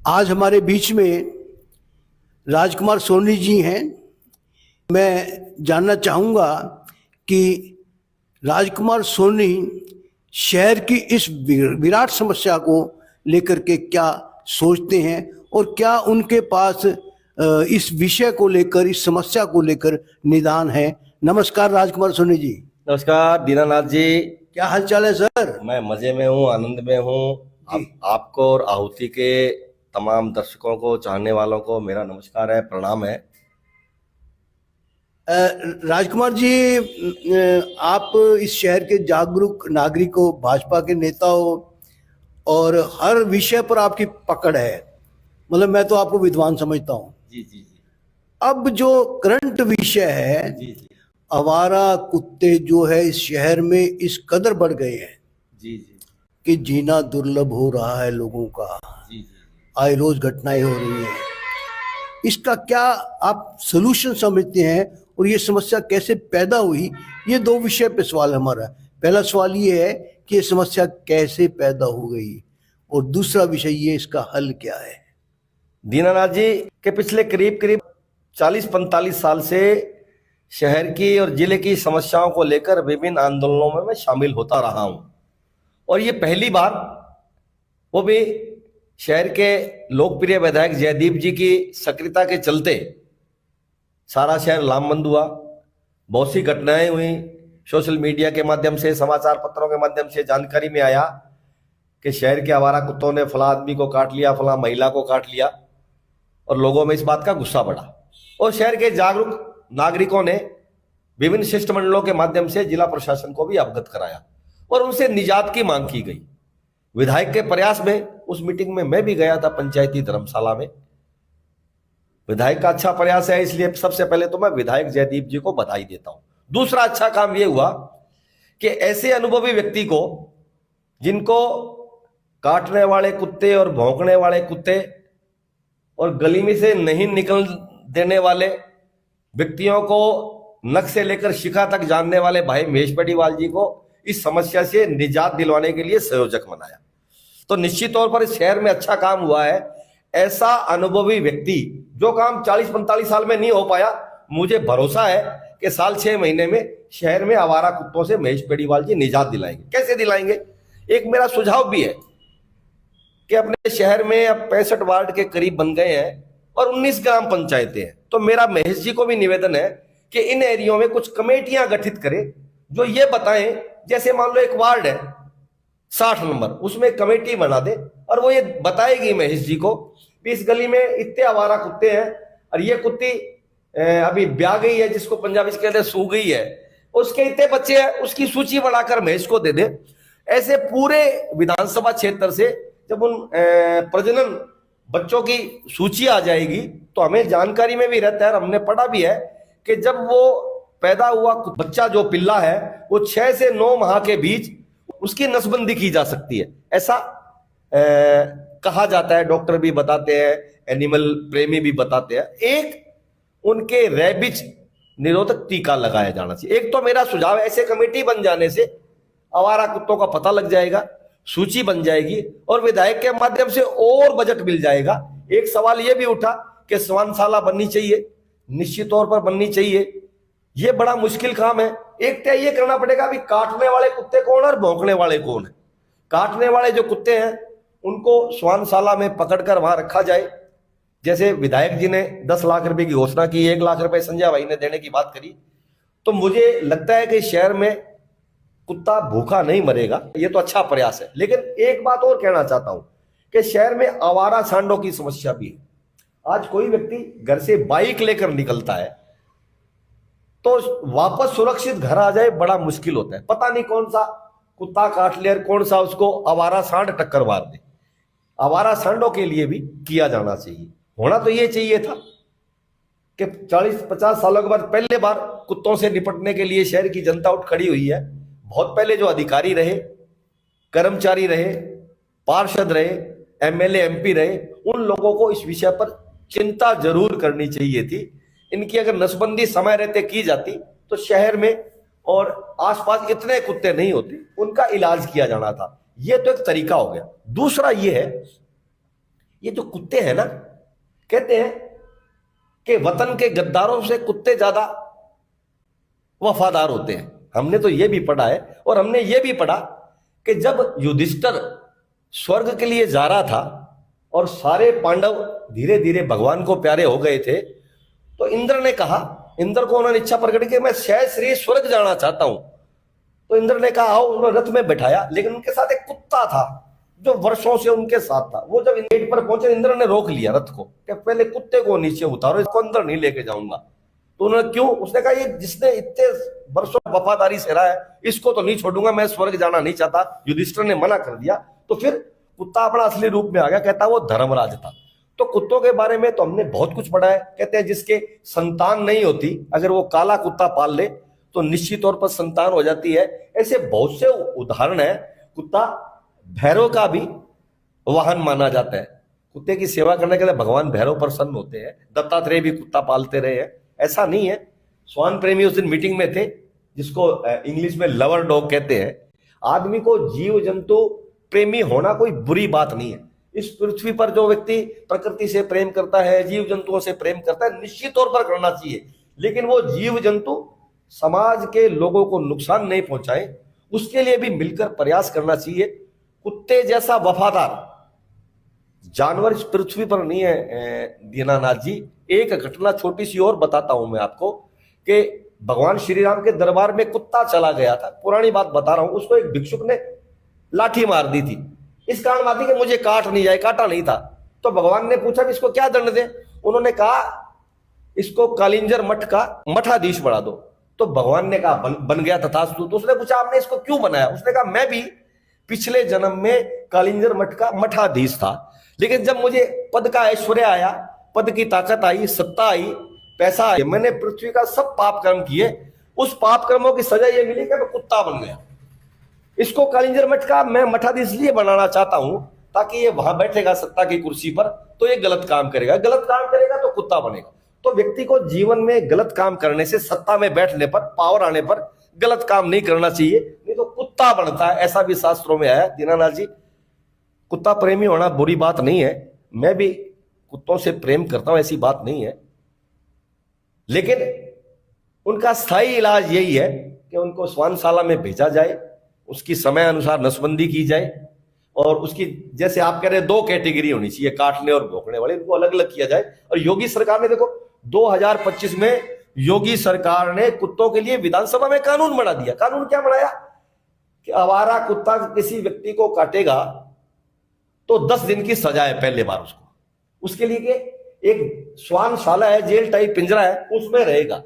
आज हमारे बीच में राजकुमार सोनी जी हैं। मैं जानना चाहूँगा कि राजकुमार सोनी शहर की इस विराट समस्या को लेकर के क्या सोचते हैं और क्या उनके पास इस विषय को लेकर, इस समस्या को लेकर निदान है। नमस्कार राजकुमार सोनी जी। नमस्कार दीनानाथ जी। क्या हाल चाल है सर? मैं मजे में हूँ, आनंद में हूँ। आपको और आहुति के तमाम दर्शकों को, चाहने वालों को मेरा नमस्कार है, प्रणाम है। राजकुमार जी, आप इस शहर के जागरूक नागरिक हो, भाजपा के नेता हो और हर विषय पर आपकी पकड़ है। मतलब मैं तो आपको विद्वान समझता हूँ। जी जी जी। अब जो करंट विषय है, जी जी आवारा कुत्ते जो है इस शहर में इस कदर बढ़ गए हैं जी जी कि जीना दुर्लभ हो रहा है लोगों का। जी जी। आए रोज घटनाएं हो रही हैं। इसका क्या आप सलूशन समझते हैं और ये समस्या कैसे पैदा हुई? ये दो विषय पे सवाल हमारा। पहला सवाल ये है कि ये समस्या कैसे पैदा हो गई और दूसरा विषय ये इसका हल क्या है। दीनानाथ जी के पिछले करीब करीब 40-45 साल से शहर की और जिले की समस्याओं को लेकर विभिन्न आंदोलनों में मैं शामिल होता रहा हूं। और ये पहली बार, वो भी शहर के लोकप्रिय विधायक जयदीप जी की सक्रियता के चलते, सारा शहर लामबंद हुआ। बहुत सी घटनाएं हुई। सोशल मीडिया के माध्यम से, समाचार पत्रों के माध्यम से जानकारी में आया कि शहर के आवारा कुत्तों ने फला आदमी को काट लिया, फला महिला को काट लिया, और लोगों में इस बात का गुस्सा बढ़ा। और शहर के जागरूक नागरिकों ने विभिन्न शिष्टमंडलों के माध्यम से जिला प्रशासन को भी अवगत कराया और उनसे निजात की मांग की गई। विधायक के प्रयास में उस मीटिंग में मैं भी गया था, पंचायती धर्मशाला में। विधायक का अच्छा प्रयास है, इसलिए सबसे पहले तो मैं विधायक जयदीप जी को बधाई देता हूं। दूसरा अच्छा काम यह हुआ कि ऐसे अनुभवी व्यक्ति को, जिनको काटने वाले कुत्ते और भौंकने वाले कुत्ते और गली में से नहीं निकल देने वाले व्यक्तियों को नख से लेकर शिखा तक जानने वाले भाई महेश पडीवाल जी को इस समस्या से निजात दिलवाने के लिए संयोजक बनाया। तो निश्चित तौर पर इस शहर में अच्छा काम हुआ है। ऐसा अनुभवी व्यक्ति, जो काम 40-45 साल में नहीं हो पाया, मुझे भरोसा है कि साल 6 महीने में शहर में आवारा कुत्तों से महेश पडीवाल जी निजात दिलाएंगे। कैसे दिलाएंगे? एक मेरा सुझाव भी है कि अपने शहर में अब 65 वार्ड के करीब बन गए हैं और 19 ग्राम पंचायतें हैं। तो मेरा महेश जी को भी निवेदन है कि इन एरियो में कुछ कमेटियां गठित करें जो ये बताएं, जैसे मान लो एक वार्ड है 60 नंबर, उसमें कमेटी बना दे और वो ये बताएगी महेश जी को भी इस गली में इतने आवारा कुत्ते हैं और ये कुत्ती अभी ब्याह गई है, जिसको पंजाबी से कहते हैं सू गई है, उसके इतने बच्चे हैं, उसकी सूची बनाकर महेश को दे दे। ऐसे पूरे विधानसभा क्षेत्र से जब उन प्रजनन बच्चों की सूची आ जाएगी तो हमें जानकारी में भी रहता है और हमने पढ़ा भी है कि जब वो पैदा हुआ बच्चा, जो पिल्ला है, वो 6 से 9 माह के बीच उसकी नसबंदी की जा सकती है, ऐसा कहा जाता है। डॉक्टर भी बताते हैं, एनिमल प्रेमी भी बताते हैं। एक उनके रेबिज निरोधक टीका लगाया जाना चाहिए। एक तो मेरा सुझाव है, ऐसे कमेटी बन जाने से आवारा कुत्तों का पता लग जाएगा, सूची बन जाएगी और विधायक के माध्यम से और बजट मिल जाएगा। एक सवाल यह भी उठा कि श्वानशाला बननी चाहिए, निश्चित तौर पर बननी चाहिए। यह बड़ा मुश्किल काम है। एक तय ये करना पड़ेगा अभी काटने वाले कुत्ते कौन है और भौंकने वाले कौन है। काटने वाले जो कुत्ते हैं उनको श्वानशाला में पकड़कर वहां रखा जाए। जैसे विधायक जी ने 10 लाख रुपए की घोषणा की, 1 लाख रुपए संजय भाई ने देने की बात करी, तो मुझे लगता है कि शहर में कुत्ता भूखा नहीं मरेगा। ये तो अच्छा प्रयास है। लेकिन एक बात और कहना चाहता हूं कि शहर में आवारा सांडों की समस्या भी है। आज कोई व्यक्ति घर से बाइक लेकर निकलता है तो वापस सुरक्षित घर आ जाए बड़ा मुश्किल होता है। पता नहीं कौन सा कुत्ता काट ले और कौन सा उसको आवारा सांड टक्कर मार दे। आवारा सांडों के लिए भी किया जाना चाहिए। होना तो ये चाहिए था कि 40-50 सालों के बाद पहले बार कुत्तों से निपटने के लिए शहर की जनता उठ खड़ी हुई है। बहुत पहले जो अधिकारी रहे, कर्मचारी रहे, पार्षद रहे, एमएलए एमपी रहे, उन लोगों को इस विषय पर चिंता जरूर करनी चाहिए थी। इनकी अगर नसबंदी समय रहते की जाती तो शहर में और आसपास इतने कुत्ते नहीं होते, उनका इलाज किया जाना था। यह तो एक तरीका हो गया। दूसरा यह है ये जो कुत्ते हैं ना, कहते हैं कि वतन के गद्दारों से कुत्ते ज्यादा वफादार होते हैं। हमने तो ये भी पढ़ा है, और हमने ये भी पढ़ा कि जब युधिष्ठिर स्वर्ग के लिए जा रहा था और सारे पांडव धीरे धीरे भगवान को प्यारे हो गए थे, तो इंद्र ने कहा, इंद्र को उन्होंने इच्छा प्रकट की, मैं सहज श्री स्वर्ग जाना चाहता हूं। तो इंद्र ने कहा आओ, उन्होंने रथ में बैठाया, लेकिन उनके साथ एक कुत्ता था जो वर्षों से उनके साथ था। वो जब गेट पर पहुंचे, इंद्र ने रोक लिया रथ को कि पहले कुत्ते को नीचे उतारो, इसको अंदर नहीं लेके जाऊंगा। तो उन्होंने क्यों? उसने कहा ये जिसने इतने वर्षों वफादारी से रहा है, इसको तो नहीं छोड़ूंगा, मैं स्वर्ग जाना नहीं चाहता। युधिष्ठिर ने मना कर दिया। तो फिर कुत्ता अपना असली रूप में आ गया, कहता वो धर्मराज था। तो कुत्तों के बारे में तो हमने बहुत कुछ पढ़ा है। कहते हैं जिसके संतान नहीं होती, अगर वो काला कुत्ता पाल ले तो निश्चित तौर पर संतान हो जाती है। ऐसे बहुत से उदाहरण है। कुत्ता भैरव का भी वाहन माना जाता है। कुत्ते की सेवा करने के लिए भगवान भैरव प्रसन्न होते हैं। दत्तात्रेय भी कुत्ता पालते रहे हैं, ऐसा नहीं है। स्वान प्रेमी उस दिन मीटिंग में थे, जिसको इंग्लिश में लवर डॉग कहते हैं। आदमी को जीव जंतु प्रेमी होना कोई बुरी बात नहीं है। इस पृथ्वी पर जो व्यक्ति प्रकृति से प्रेम करता है, जीव जंतुओं से प्रेम करता है, निश्चित तौर पर करना चाहिए, लेकिन वो जीव जंतु समाज के लोगों को नुकसान नहीं पहुंचाए, उसके लिए भी मिलकर प्रयास करना चाहिए। कुत्ते जैसा वफादार जानवर इस पृथ्वी पर नहीं है दीनानाथ जी। एक घटना छोटी सी और बताता हूं मैं आपको कि भगवान श्री राम के दरबार में कुत्ता चला गया था। पुरानी बात बता रहा हूं। उसको एक भिक्षुक ने लाठी मार दी थी, इस कारण मार दी कि मुझे काट नहीं जाए, काटा नहीं था। तो भगवान ने पूछा कि इसको क्या दंड दे? उन्होंने कहा इसको कालिंजर मठ का मठाधीश बना दो। तो भगवान ने कहा बन गया तथास्तु। तो उसने पूछा आपने इसको क्यों बनाया? उसने कहा मैं भी पिछले जन्म में कालिंजर मठ का मठाधीश था, लेकिन जब मुझे पद का ऐश्वर्य आया, पद की ताकत आई, सत्ता आई, पैसा आया, मैंने पृथ्वी का सब पाप कर्म किए। उस पाप कर्मों की सजा ये मिली कि मैं कुत्ता बन गया। इसको कालिंजर मठ का मैं मठाधीश इसलिए बनाना चाहता हूं ताकि ये वहां बैठेगा सत्ता की कुर्सी पर तो ये गलत काम करेगा, गलत काम करेगा तो कुत्ता बनेगा। तो व्यक्ति को जीवन में गलत काम करने से, सत्ता में बैठने पर, पावर आने पर गलत काम नहीं करना चाहिए, नहीं तो कुत्ता बनता है। ऐसा भी शास्त्रों में है। दीनानाथ जी, कुत्ता प्रेमी होना बुरी बात नहीं है। मैं भी कुत्तों से प्रेम करता हूं, ऐसी बात नहीं है, लेकिन उनका स्थायी इलाज यही है कि उनको श्वानशाला में भेजा जाए, उसकी समय अनुसार नसबंदी की जाए, और उसकी जैसे आप कह रहे 2 कैटेगरी होनी चाहिए, काटने और भौंकने वाले, इनको अलग अलग किया जाए। और योगी सरकार ने देखो 2025 में योगी सरकार ने कुत्तों के लिए विधानसभा में कानून बना दिया। कानून क्या बनाया कि आवारा कुत्ता किसी व्यक्ति को काटेगा तो 10 दिन की सजा है पहले बार उसको। उसके लिए कि एक श्वानशाला है, जेल टाइप पिंजरा है, उसमें रहेगा,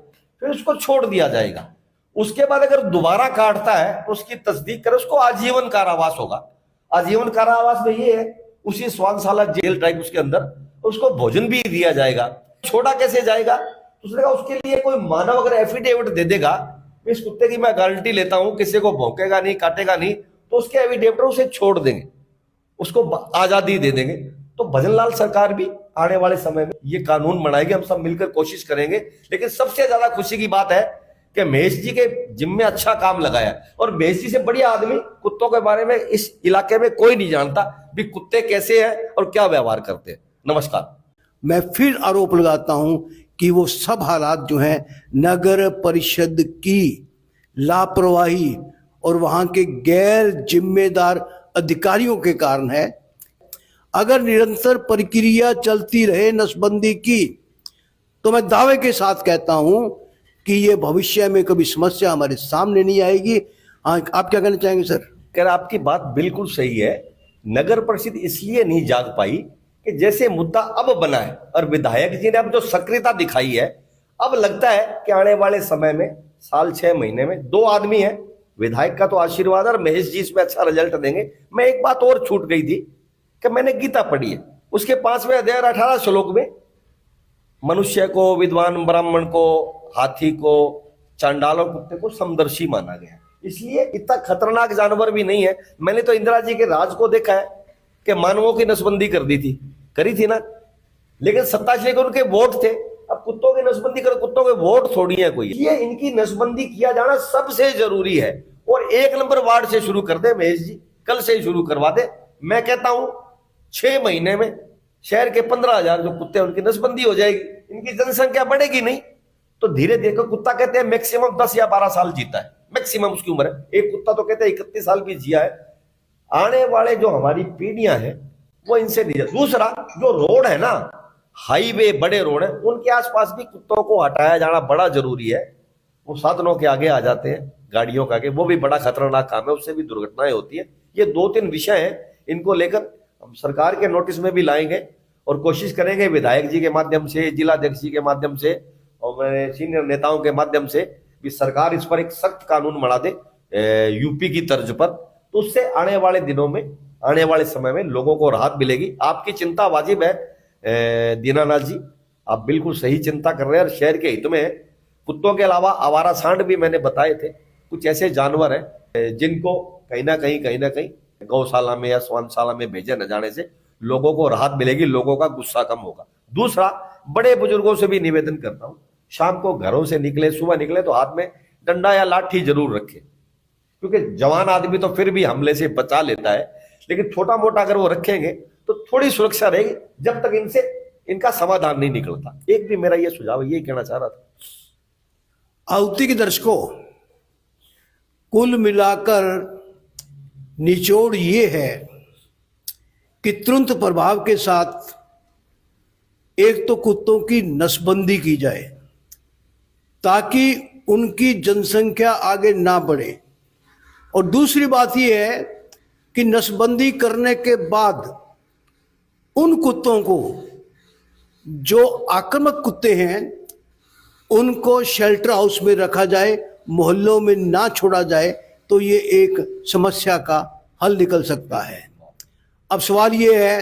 फिर उसको छोड़ दिया जाएगा। उसके बाद अगर दोबारा काटता है तो उसकी तस्दीक करे, उसको आजीवन कारावास होगा। आजीवन कारावास में ये है, उसी श्वानशाला जेल टाइप उसके अंदर उसको भोजन भी दिया जाएगा। छोड़ा कैसे जाएगा? उसने कहा उसके लिए कोई मानव अगर एफिडेविट दे देगा, इस कुत्ते की मैं गारंटी लेता हूं किसी को भौंकेगा नहीं, काटेगा नहीं, तो उसके एफिडेविट उसे छोड़ देंगे, उसको आजादी दे देंगे। तो भजनलाल सरकार भी आने वाले समय में ये कानून बनाएगी, हम सब मिलकर कोशिश करेंगे। लेकिन सबसे ज्यादा खुशी की बात है कि महेश जी के जिम्मे अच्छा काम लगाया, और महेश जी से बढ़िया आदमी कुत्तों के बारे में इस इलाके में कोई नहीं जानता भी कुत्ते कैसे हैं और क्या व्यवहार करते हैं। नमस्कार। मैं फिर आरोप लगाता हूं कि वो सब हालात जो हैं नगर परिषद की लापरवाही और वहां के गैर जिम्मेदार अधिकारियों के कारण है। अगर निरंतर प्रक्रिया चलती रहे नसबंदी की, तो मैं दावे के साथ कहता हूं कि ये भविष्य में कभी समस्या हमारे सामने नहीं आएगी। आप क्या कहना चाहेंगे सर? कर आपकी बात बिल्कुल सही है। नगर परिषद इसलिए नहीं जाग पाई कि जैसे मुद्दा अब बना है और विधायक जी ने अब जो सक्रियता दिखाई है, अब लगता है कि आने वाले समय में साल 6 महीने में 2 आदमी है, विधायक का तो आशीर्वाद और महेश जी इसमें अच्छा रिजल्ट देंगे। मैं एक बात और छूट गई थी कि मैंने गीता पढ़ी है, उसके 5वें अध्याय 18 श्लोक में मनुष्य को, विद्वान ब्राह्मण को, हाथी को, चांडालों कुत्ते को समदर्शी माना गया। इसलिए इतना खतरनाक जानवर भी नहीं है। मैंने तो इंदिरा जी के राज को देखा है कि मानवों की नसबंदी करी थी ना, लेकिन सत्ता से लेकर उनके वोट थे। अब कुत्तों की नसबंदी करो, कुत्तों के वोट थोड़ी है कोई। ये इनकी नसबंदी किया जाना सबसे जरूरी है, और 1 नंबर वार्ड से शुरू कर दे महेश जी, कल से ही शुरू करवा दे। मैं कहता हूं 6 महीने में शहर के 15,000 जो कुत्ते हैं उनकी नसबंदी हो जाएगी, इनकी जनसंख्या बढ़ेगी नहीं। तो धीरे धीरे, कुत्ता कहते हैं मैक्सिमम 10 या 12 साल जीता है, मैक्सिमम उसकी उम्र है। एक कुत्ता तो कहते हैं 31 साल भी जिया है। आने वाले जो हमारी पीढ़ियां हैं वो इनसे नहीं। दूसरा, जो रोड है ना, हाईवे बड़े रोड है, उनके आसपास भी कुत्तों को हटाया जाना बड़ा जरूरी है। वो साधनों के आगे आ जाते हैं, गाड़ियों के आगे, वो भी बड़ा खतरनाक काम है, उससे भी दुर्घटनाएं होती है। ये 2-3 विषय हैं, इनको लेकर हम सरकार के नोटिस में भी लाएंगे और कोशिश करेंगे विधायक जी के माध्यम से, जिलाध्यक्ष जी के माध्यम से और मेरे सीनियर नेताओं के माध्यम से भी सरकार इस पर एक सख्त कानून बना दे यूपी की तर्ज पर। तो उससे आने वाले दिनों में, आने वाले समय में लोगों को राहत मिलेगी। आपकी चिंता वाजिब है दीनानाथ जी, आप बिल्कुल सही चिंता कर रहे हैं और शहर के हित में है। कुत्तों के अलावा आवारा सांड भी मैंने बताए थे, कुछ ऐसे जानवर हैं जिनको कहीं ना कहीं गौशाला में या स्वानशाला में भेजे न जाने से लोगों को राहत मिलेगी, लोगों का गुस्सा कम होगा। दूसरा, बड़े बुजुर्गों से भी निवेदन करता हूं, शाम को घरों से निकले, सुबह निकले तो हाथ में डंडा या लाठी जरूर रखे, क्योंकि जवान आदमी तो फिर भी हमले से बचा लेता है, लेकिन छोटा मोटा अगर वो रखेंगे तो थोड़ी सुरक्षा रहेगी जब तक इनका समाधान नहीं निकलता। एक भी मेरा ये सुझाव, यही कहना चाह रहा था। आहुति के दर्शकों, कुल मिलाकर निचोड़ ये है कि तुरंत प्रभाव के साथ एक तो कुत्तों की नसबंदी की जाए ताकि उनकी जनसंख्या आगे ना बढ़े, और दूसरी बात यह है कि नसबंदी करने के बाद उन कुत्तों को, जो आक्रामक कुत्ते हैं, उनको शेल्टर हाउस में रखा जाए, मोहल्लों में ना छोड़ा जाए, तो ये एक समस्या का हल निकल सकता है। अब सवाल ये है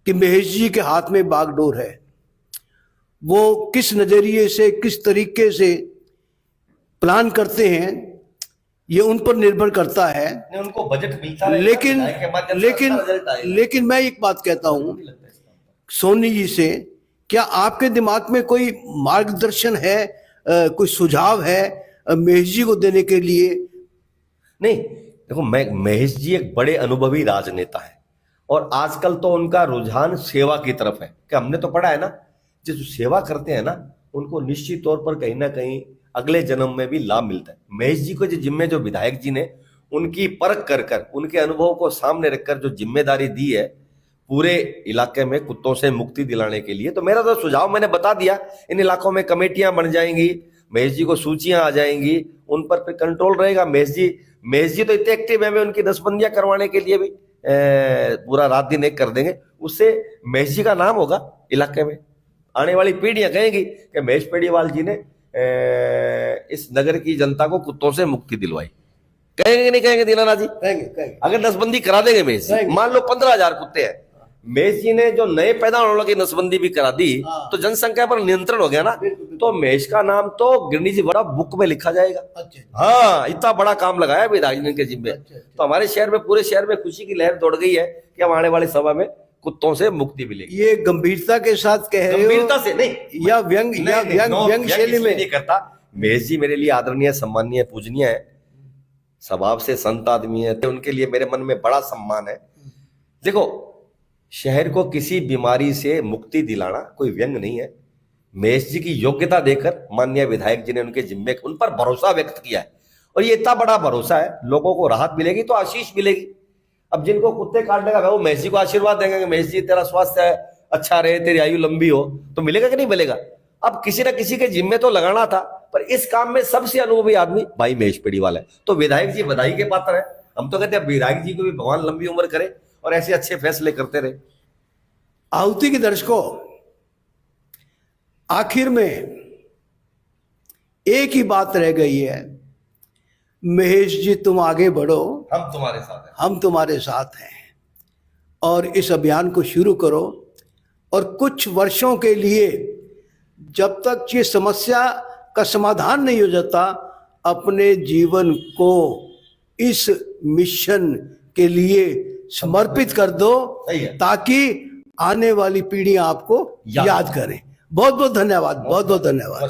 कि महेश जी के हाथ में बागडोर है, वो किस नज़रिए से, किस तरीके से प्लान करते हैं, ये उन पर निर्भर करता है। उनको बजट मिलता है, लेकिन मैं एक बात कहता हूं सोनी जी से, क्या आपके दिमाग में कोई मार्गदर्शन है, कोई सुझाव है महेश जी को देने के लिए? नहीं, देखो, महेश जी एक बड़े अनुभवी राजनेता है और आजकल तो उनका रुझान सेवा की तरफ है। कि हमने तो पढ़ा है ना, जो सेवा करते हैं ना, उनको निश्चित तौर पर कहीं ना कहीं अगले जन्म में भी लाभ मिलता है। महेश जी को जो जिम्मे, जो विधायक जी ने उनकी परख कर उनके अनुभव को सामने रखकर जो जिम्मेदारी दी है पूरे इलाके में कुत्तों से मुक्ति दिलाने के लिए, तो मेरा तो सुझाव मैंने बता दिया। इन इलाकों में कमेटियां बन जाएंगी, महेश जी को सूचियां आ जाएंगी, उन पर फिर कंट्रोल रहेगा। महेश जी तो इतने एक्टिव है, मैं उनकी नसबंदियां करवाने के लिए भी पूरा रात दिन एक कर देंगे। उससे महेश जी का नाम होगा इलाके में, आने वाली पीढ़ियां कहेंगी कि महेश पेड़ीवाल जी ने इस नगर की जनता को कुत्तों से मुक्ति दिलवाई। कहेंगे नहीं कहेंगे दीनानाथ जी? कहेंगे। अगर नसबंदी करा देंगे महेश जी, मान लो 15,000 कुत्ते हैं, महेश जी ने जो नए पैदा होने वालों की नसबंदी भी करा दी, तो जनसंख्या पर नियंत्रण हो गया ना। तो महेश का नाम तो गिनीज वर्ल्ड बुक में लिखा जाएगा। हाँ, इतना बड़ा काम लगाया विधायक जी के जिम्मे। तो हमारे शहर में, पूरे शहर में खुशी की लहर दौड़ गई है कि हम आने वाले समय में कुत्तों से मुक्ति मिलेगी। ये गंभीरता के साथ कह रहे हो? गंभीरता से नहीं, या व्यंग शैली में नहीं करता। महेश जी मेरे लिए आदरणीय, सम्मानीय, पूजनीय है, स्वभाव से संत आदमी है, तो उनके लिए मेरे मन में बड़ा सम्मान है। देखो, शहर को किसी बीमारी से मुक्ति दिलाना कोई व्यंग नहीं है। महेश जी की योग्यता देकर माननीय विधायक जी ने उनके जिम्मे, उन पर भरोसा व्यक्त किया है, और ये इतना बड़ा भरोसा है, लोगों को राहत मिलेगी तो आशीष मिलेगी। अब जिनको कुत्ते काटने का, वो महेश जी को आशीर्वाद देंगे कि महेश जी तेरा स्वास्थ्य अच्छा रहे, तेरी आयु लंबी हो, तो मिलेगा कि नहीं मिलेगा? अब किसी ना किसी के जिम्मे तो लगाना था, पर इस काम में सबसे अनुभवी आदमी भाई महेश पेड़ीवाल है। तो विधायक जी बधाई के पात्र है। हम तो कहते हैं विधायक जी को भी भगवान लंबी उम्र करे और ऐसे अच्छे फैसले करते रहे। आहुति के दर्शकों, आखिर में एक ही बात रह गई है, महेश जी तुम आगे बढ़ो, हम तुम्हारे साथ हैं, हम तुम्हारे साथ हैं, और इस अभियान को शुरू करो। और कुछ वर्षों के लिए, जब तक ये समस्या का समाधान नहीं हो जाता, अपने जीवन को इस मिशन के लिए समर्पित कर दो, ताकि आने वाली पीढ़ी आपको याद करें। बहुत बहुत धन्यवाद, बहुत बहुत धन्यवाद।